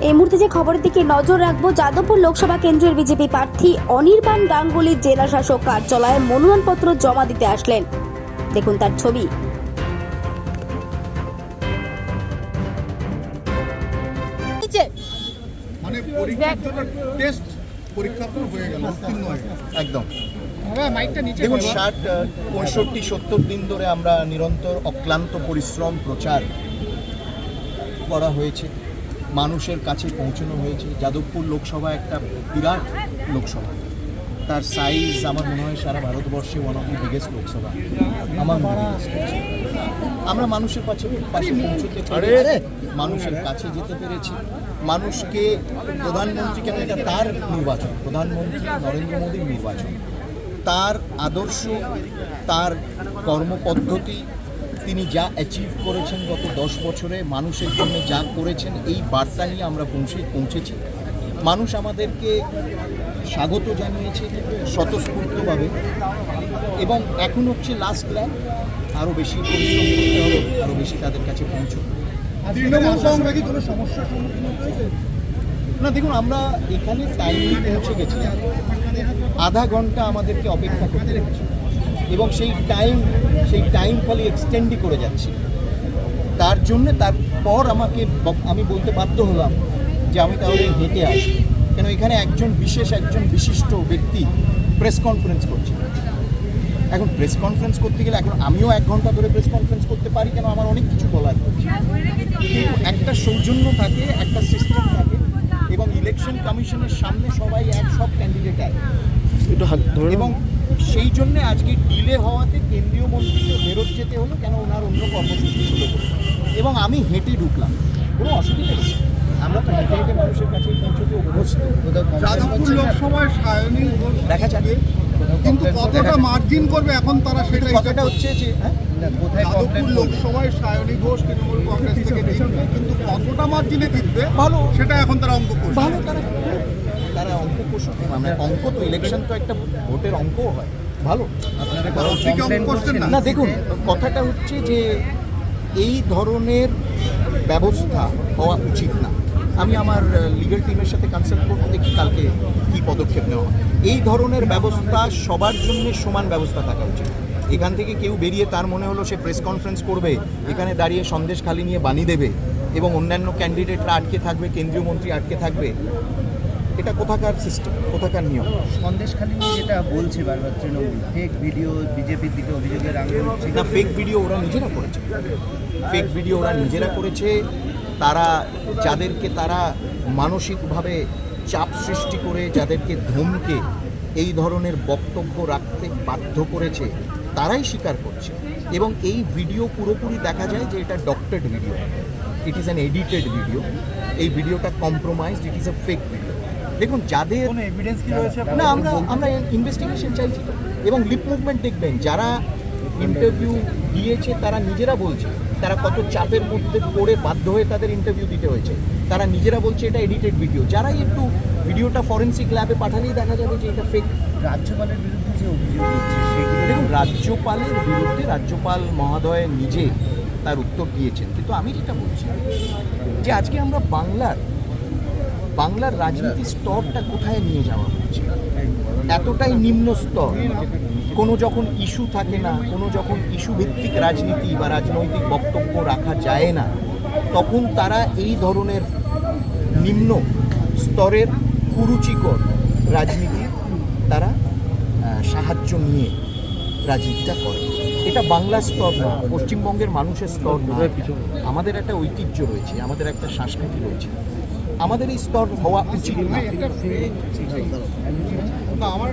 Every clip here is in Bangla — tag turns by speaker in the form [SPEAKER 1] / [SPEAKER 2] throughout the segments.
[SPEAKER 1] এই মুহূর্তে যে খবরের দিকে নজর রাখবো, যাদবপুর লোকসভা কেন্দ্রের বিজেপি প্রার্থী অনির্বাণ গাঙ্গুলি জেলা শাসক কার্যালয়ে মনোনয়নপত্র জমা দিতে আসলেন। দেখুন তার ছবি।
[SPEAKER 2] মানে পরীক্ষার জন্য টেস্ট পরীক্ষা তো হয়ে গেল, উত্তীর্ণ হয়ে গেল
[SPEAKER 3] একদম।
[SPEAKER 2] দেখুন
[SPEAKER 3] 60-65-70 দিন ধরে আমরা নিরন্তর অক্লান্ত পরিশ্রম প্রচার করা হয়েছে, মানুষের কাছে পৌঁছানো হয়েছে। যাদবপুর লোকসভা একটা বিরাট লোকসভা, তার সাইজ আমার মনে হয় সারা ভারতবর্ষে one of the biggest Lok Sabha. আমার আমরা মানুষের পাশে পৌঁছতে পেরেছি, মানুষের কাছে যেতে পেরেছি, মানুষকে প্রধানমন্ত্রী, কেন এটা তার নির্বাচন, প্রধানমন্ত্রী নরেন্দ্র মোদীর নির্বাচন, তার আদর্শ, তার কর্মপদ্ধতি, তিনি যা অ্যাচিভ করেছেন গত 10 বছরে, মানুষের জন্য যা করেছেন, এই বার্তা নিয়ে আমরা পৌঁছেছি। মানুষ আমাদেরকে স্বাগত জানিয়েছে স্বতঃস্ফূর্তভাবে, এবং এখন হচ্ছে লাস্ট ল্যাব, আরও বেশি পরিশ্রম করতে হবে, আরও বেশি তাদের কাছে পৌঁছবে।
[SPEAKER 2] তৃণমূল কংগ্রেস কি কোনো সমস্যার সম্মুখীন হয়েছে?
[SPEAKER 3] না, দেখুন আমরা এখানে টাইমলি পৌঁছে গেছি, আধা ঘন্টা আমাদেরকে অপেক্ষা করতে হয়েছে, এবং সেই টাইম খালি এক্সটেন্ডই করে যাচ্ছে। তার জন্যে তারপর আমি বলতে বাধ্য হলাম যে আমি তাহলে হেঁটে আসি, কেন এখানে একজন বিশিষ্ট ব্যক্তি প্রেস কনফারেন্স করছে। এখন প্রেস কনফারেন্স করতে গেলে এখন আমিও 1 ঘন্টা ধরে প্রেস কনফারেন্স করতে পারি, কেন আমার অনেক কিছু বলার, কিন্তু একটা সৌজন্য থাকে, একটা সিস্টেম থাকে, এবং ইলেকশন কমিশনের সামনে সবাই সব ক্যান্ডিডেট আছে, এবং সেই জন্যে আজকে ডিলে হওয়াতে কেন্দ্রীয় মন্ত্রীকে ফেরত যেতে হলো, কেন ওনার অন্য কর্মসূচি ছিল, এবং আমি হেঁটে ঢুকলাম, কোনো অসুবিধা নেই। আমরা তো হেঁটে হেঁটে মানুষের কাছে পৌঁছতে অভ্যস্ত।
[SPEAKER 2] যাদবপুর লোকসভায় সায়নী ঘোষ
[SPEAKER 3] দেখা যাবে,
[SPEAKER 2] কিন্তু কতটা মার্জিন করবে এখন তারা, সেটা
[SPEAKER 3] কথাটা হচ্ছে যে
[SPEAKER 2] যাদবপুর লোকসভায় সায়নী ঘোষ তৃণমূল কংগ্রেস থেকে জিতবে, কিন্তু কতটা মার্জিনে জিতবে
[SPEAKER 3] ভালো,
[SPEAKER 2] সেটা এখন তারা অঙ্ক করবে।
[SPEAKER 3] ভালো, তারা অঙ্ক করছে, মানে অঙ্ক তো, ইলেকশন তো একটা ভোটের অঙ্কও হয়, ভালো।
[SPEAKER 2] না,
[SPEAKER 3] দেখুন কথাটা হচ্ছে যে এই ধরনের ব্যবস্থা হওয়া উচিত না। আমি আমার লিগ্যাল টিমের সাথে কনসাল্ট করতে দেখি কালকে কী পদক্ষেপ নেওয়া। এই ধরনের ব্যবস্থা সবার জন্য সমান ব্যবস্থা থাকা উচিত। এখান থেকে কেউ বেরিয়ে তার মনে হলো সে প্রেস কনফারেন্স করবে, এখানে দাঁড়িয়ে সন্দেশ খালি নিয়ে বানিয়ে দেবে, এবং অন্যান্য ক্যান্ডিডেটরা আটকে থাকবে, কেন্দ্রীয় মন্ত্রী আটকে থাকবে, এটা কোথাকার সিস্টেম, কোথাকার নিয়ম?
[SPEAKER 4] সন্দেশখালী নিয়ে যেটা বলছে বারবার তৃণমূল, ফেক ভিডিও বিজেপির দিকে অভিযোগের আঙুল উঠছে।
[SPEAKER 3] না, ফেক ভিডিও ওরা নিজেরা করেছে, তারা যাদেরকে তারা মানসিকভাবে চাপ সৃষ্টি করে, যাদেরকে ধমকে এই ধরনের বক্তব্য রাখতে বাধ্য করেছে, তারাই স্বীকার করছে, এবং এই ভিডিও পুরোপুরি দেখা যায় যে এটা doctored video, it is an edited video, এই ভিডিওটা compromised, it is a fake video. দেখুন যাদের
[SPEAKER 2] এভিডেন্স কি রয়েছে
[SPEAKER 3] না, আমরা ইনভেস্টিগেশন চাইছি, এবং লিপ মুভমেন্ট দেখবেন, যারা ইন্টারভিউ দিয়েছে তারা নিজেরা বলছে তারা কত চাপের মধ্যে পড়ে বাধ্য হয়ে তাদের ইন্টারভিউ দিতে হয়েছে, তারা নিজেরা বলছে এটা এডিটেড ভিডিও। যারাই একটু ভিডিওটা ফরেন্সিক ল্যাবে পাঠালেই দেখা যাবে যে এটা ফেক।
[SPEAKER 4] রাজ্যপালের বিরুদ্ধে যে অভিযোগ হচ্ছে সেগুলো,
[SPEAKER 3] দেখুন রাজ্যপালের বিরুদ্ধে রাজ্যপাল মহোদয় নিজে তার উত্তর দিয়েছেন, কিন্তু আমি যেটা বলছি যে আজকে আমরা বাংলার রাজনীতির স্তরটা কোথায় নিয়ে যাওয়া হচ্ছে, এতটাই নিম্ন স্তর। কোনো যখন ইস্যু থাকে না, কোনো যখন ইস্যু ভিত্তিক রাজনীতি বা রাজনৈতিক বক্তব্য রাখা যায় না, তখন তারা এই ধরনের নিম্ন স্তরের কুরুচিকর রাজনীতির তারা সাহায্য নিয়ে রাজনীতিটা করে। এটা বাংলার স্তর না, পশ্চিমবঙ্গের মানুষের স্তর না, আমাদের একটা ঐতিহ্য রয়েছে, আমাদের একটা সংস্কৃতি রয়েছে, আমাদের এই স্তর হওয়া উচিত না।
[SPEAKER 2] আমার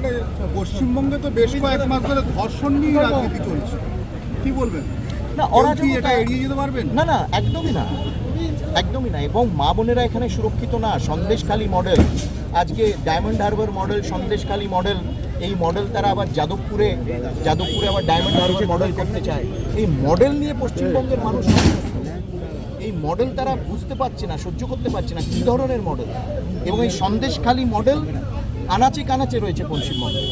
[SPEAKER 2] পশ্চিমবঙ্গে তো বেশ কয়েক মাস ধরে ধর্ষণ নিয়ে রাজনীতি চলছে, কি বলবেন?
[SPEAKER 3] না, ওরা কি
[SPEAKER 2] এটা এড়িয়ে যেতে পারবেন?
[SPEAKER 3] না, একদমই না, এবং মা বোনেরা এখানে সুরক্ষিত না। সন্দেশখালী মডেল, আজকে diamond Harbour model, Sandeshkhali model, এই মডেল তারা আবার যাদবপুরে আবার ডায়মন্ড হারবার মডেল করতে চায়। এই মডেল নিয়ে পশ্চিমবঙ্গের মানুষ, এই মডেল তারা বুঝতে পারছে না, সহ্য করতে পারছে না, কী ধরনের মডেল, এবং এই সন্দেশখালী মডেল আনাচে কানাচে রয়েছে পশ্চিমবঙ্গে।